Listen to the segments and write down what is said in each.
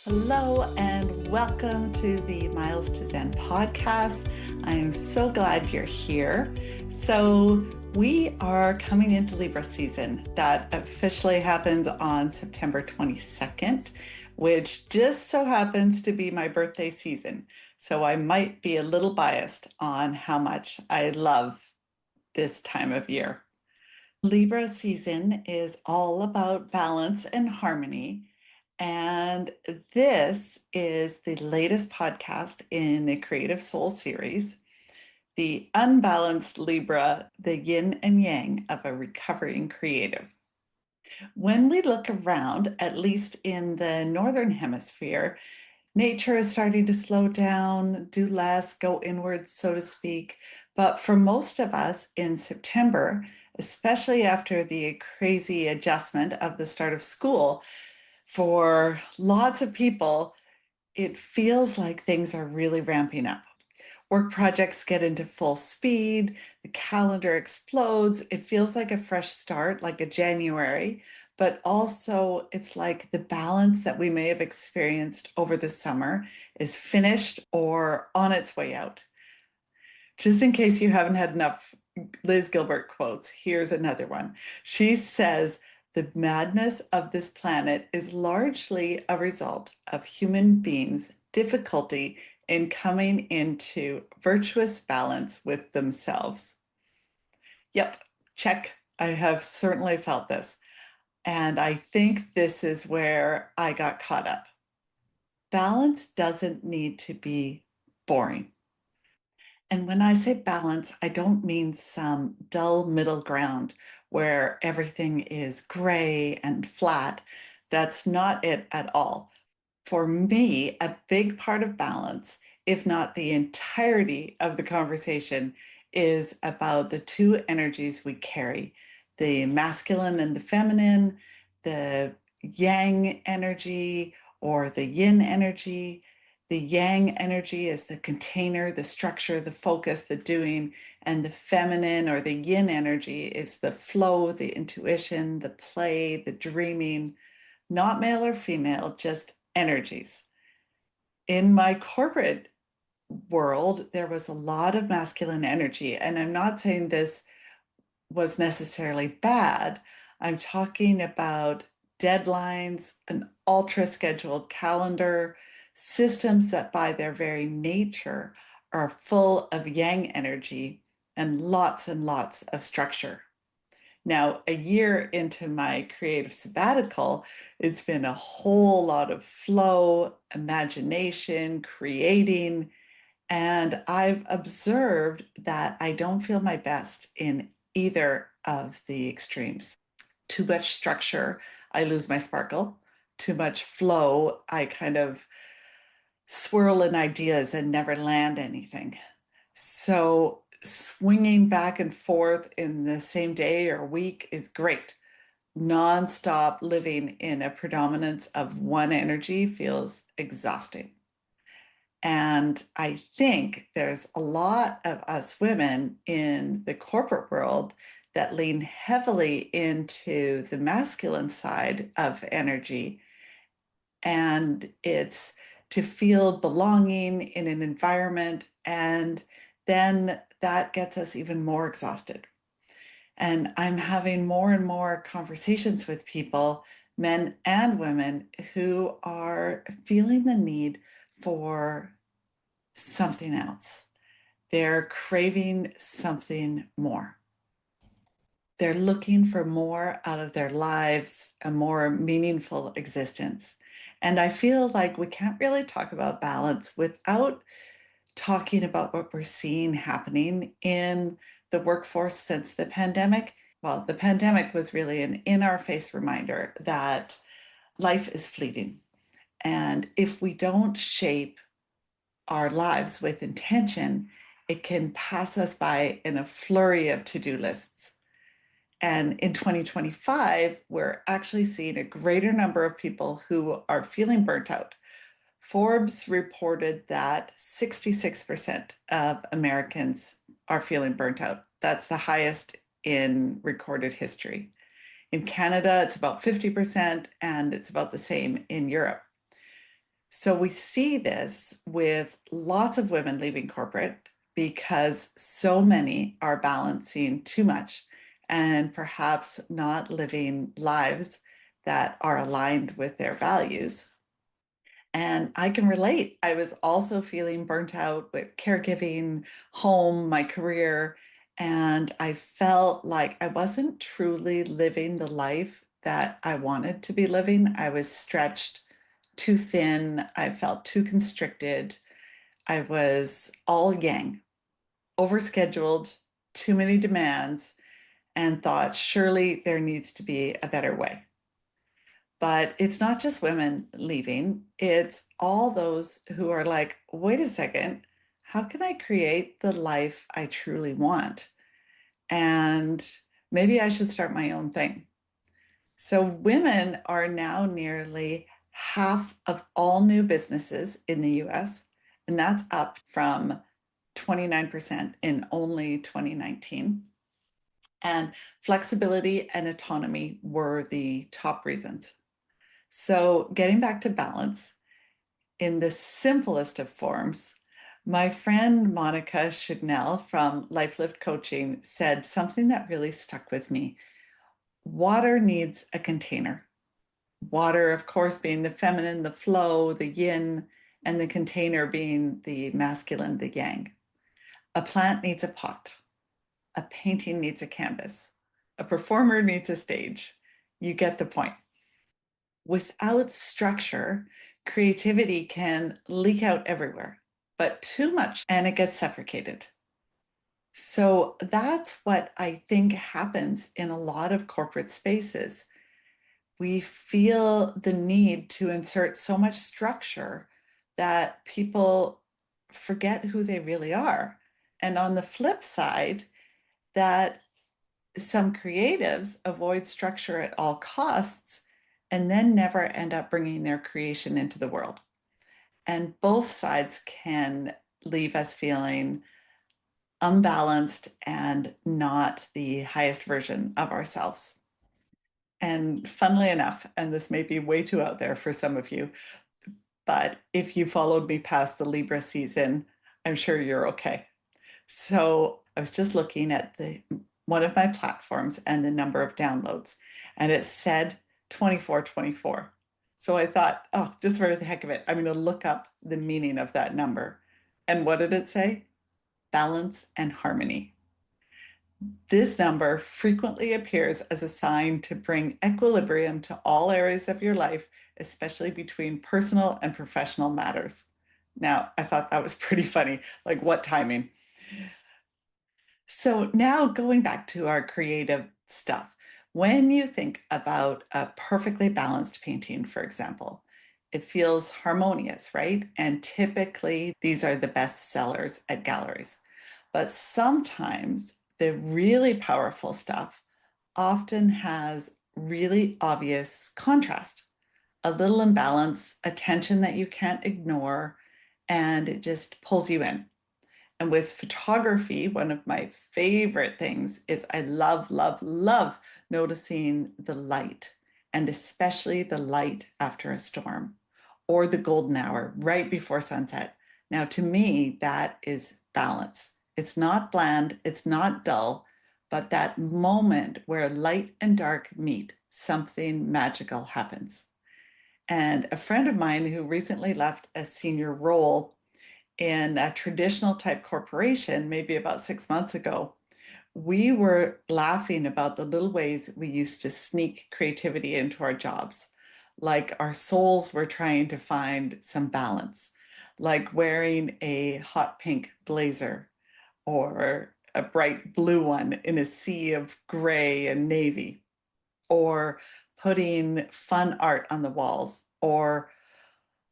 Hello and welcome to the Miles Zen Podcast. I am so glad you're here. So we are coming into Libra season. That officially happens on September 22nd, which just so happens to be my birthday season. So I might be a little biased on how much I love this time of year. Libra season is all about balance and harmony. And this is the latest podcast in the Creative Soul series, the Unbalanced Libra, the yin and yang of a recovering creative. When we look around, at least in the Northern Hemisphere, nature is starting to slow down, do less, go inwards, so to speak. But for most of us in September, especially after the crazy adjustment of the start of school, for lots of people, it feels like things are really ramping up. Work projects get into full speed, the calendar explodes. It feels like a fresh start, like a January, but also it's like the balance that we may have experienced over the summer is finished or on its way out. Just in case you haven't had enough Liz Gilbert quotes, here's another one. She says, "The madness of this planet is largely a result of human beings' difficulty in coming into virtuous balance with themselves." Yep, check. I have certainly felt this. And I think this is where I got caught up. Balance doesn't need to be boring. And when I say balance, I don't mean some dull middle ground where everything is gray and flat. That's not it at all. For me, a big part of balance, if not the entirety of the conversation, is about the two energies we carry, the masculine and the feminine, the yang energy or the yin energy. The yang energy is the container, the structure, the focus, the doing, and the feminine or the yin energy is the flow, the intuition, the play, the dreaming, not male or female, just energies. In my corporate world, there was a lot of masculine energy, and I'm not saying this was necessarily bad. I'm talking about deadlines, an ultra scheduled calendar, systems that by their very nature are full of yang energy and lots of structure. Now, a year into my creative sabbatical, it's been a whole lot of flow, imagination, creating, and I've observed that I don't feel my best in either of the extremes. Too much structure, I lose my sparkle. Too much flow, I kind of swirl in ideas and never land anything. So swinging back and forth in the same day or week is great. Nonstop living in a predominance of one energy feels exhausting. And I think there's a lot of us women in the corporate world that lean heavily into the masculine side of energy. And it's to feel belonging in an environment. And then that gets us even more exhausted. And I'm having more and more conversations with people, men and women, who are feeling the need for something else. They're craving something more. They're looking for more out of their lives, a more meaningful existence. And I feel like we can't really talk about balance without talking about what we're seeing happening in the workforce since the pandemic. Well, the pandemic was really an in-our-face reminder that life is fleeting. And if we don't shape our lives with intention, it can pass us by in a flurry of to-do lists. And in 2025, we're actually seeing a greater number of people who are feeling burnt out. Forbes reported that 66% of Americans are feeling burnt out. That's the highest in recorded history. In Canada, it's about 50%, and it's about the same in Europe. So we see this with lots of women leaving corporate because so many are balancing too much and perhaps not living lives that are aligned with their values. And I can relate. I was also feeling burnt out with caregiving, home, my career, and I felt like I wasn't truly living the life that I wanted to be living. I was stretched too thin. I felt too constricted. I was all yang, overscheduled, too many demands, and thought surely there needs to be a better way. But it's not just women leaving, it's all those who are like, wait a second, how can I create the life I truly want? And maybe I should start my own thing. So, women are now nearly half of all new businesses in the US, and that's up from 29% in only 2019. And flexibility and autonomy were the top reasons. So, getting back to balance in the simplest of forms, my friend Monica Chignell from Life Lift Coaching said something that really stuck with me. Water needs a container. Water, of course, being the feminine, the flow, the yin, and the container being the masculine, the yang. A plant needs a pot. A painting needs a canvas. A performer needs a stage. You get the point. Without structure, creativity can leak out everywhere, but too much and it gets suffocated. So that's what I think happens in a lot of corporate spaces. We feel the need to insert so much structure that people forget who they really are. And on the flip side, that some creatives avoid structure at all costs and then never end up bringing their creation into the world. And both sides can leave us feeling unbalanced and not the highest version of ourselves. And funnily enough, and this may be way too out there for some of you, but if you followed me past the Libra season, I'm sure you're okay. So I was just looking at the one of my platforms and the number of downloads, and it said 2424. So I thought, oh, just for the heck of it, I'm going to look up the meaning of that number. And what did it say? Balance and harmony. This number frequently appears as a sign to bring equilibrium to all areas of your life, especially between personal and professional matters. Now, I thought that was pretty funny. Like, what timing? So, now going back to our creative stuff, when you think about a perfectly balanced painting, for example, it feels harmonious, right? And typically, these are the best sellers at galleries. But sometimes the really powerful stuff often has really obvious contrast, a little imbalance, a tension that you can't ignore, and it just pulls you in. And with photography, one of my favorite things is I love, love, love noticing the light, and especially the light after a storm or the golden hour right before sunset. Now, to me, that is balance. It's not bland, it's not dull, but that moment where light and dark meet, something magical happens. And a friend of mine who recently left a senior role in a traditional type corporation, maybe about 6 months ago, we were laughing about the little ways we used to sneak creativity into our jobs. Like our souls were trying to find some balance, like wearing a hot pink blazer or a bright blue one in a sea of gray and navy, or putting fun art on the walls, or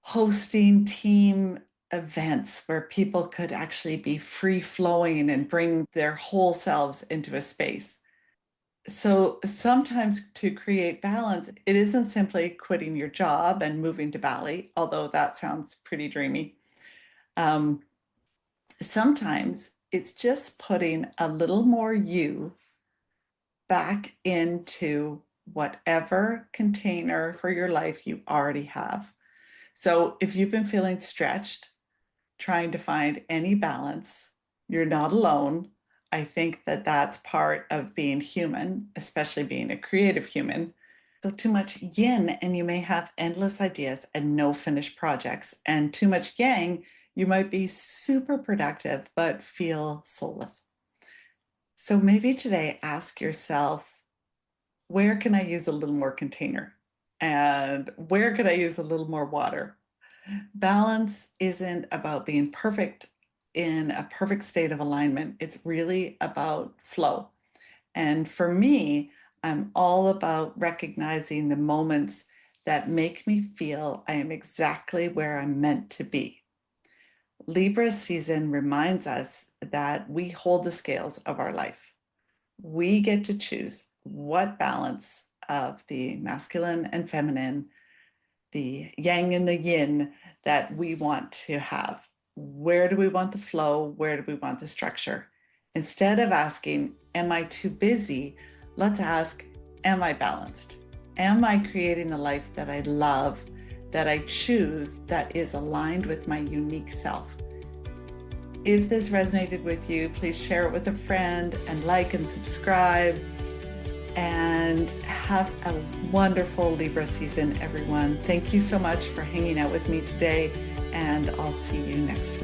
hosting team events where people could actually be free flowing and bring their whole selves into a space. So sometimes to create balance, it isn't simply quitting your job and moving to Bali, although that sounds pretty dreamy. Um, Sometimes it's just putting a little more you back into whatever container for your life you already have. So if you've been feeling stretched, trying to find any balance, you're not alone. I think that that's part of being human, especially being a creative human. So too much yin and you may have endless ideas and no finished projects. And too much yang, you might be super productive, but feel soulless. So maybe today ask yourself, where can I use a little more container? And where could I use a little more water? Balance isn't about being perfect in a perfect state of alignment. It's really about flow. And for me, I'm all about recognizing the moments that make me feel I am exactly where I'm meant to be. Libra season reminds us that we hold the scales of our life. We get to choose what balance of the masculine and feminine, the yang and the yin that we want to have. Where do we want the flow? Where do we want the structure? Instead of asking, am I too busy? Let's ask, am I balanced? Am I creating the life that I love, that I choose, that is aligned with my unique self? If this resonated with you, please share it with a friend and like and subscribe. And have a wonderful Libra season, everyone. Thank you so much for hanging out with me today, and I'll see you next week.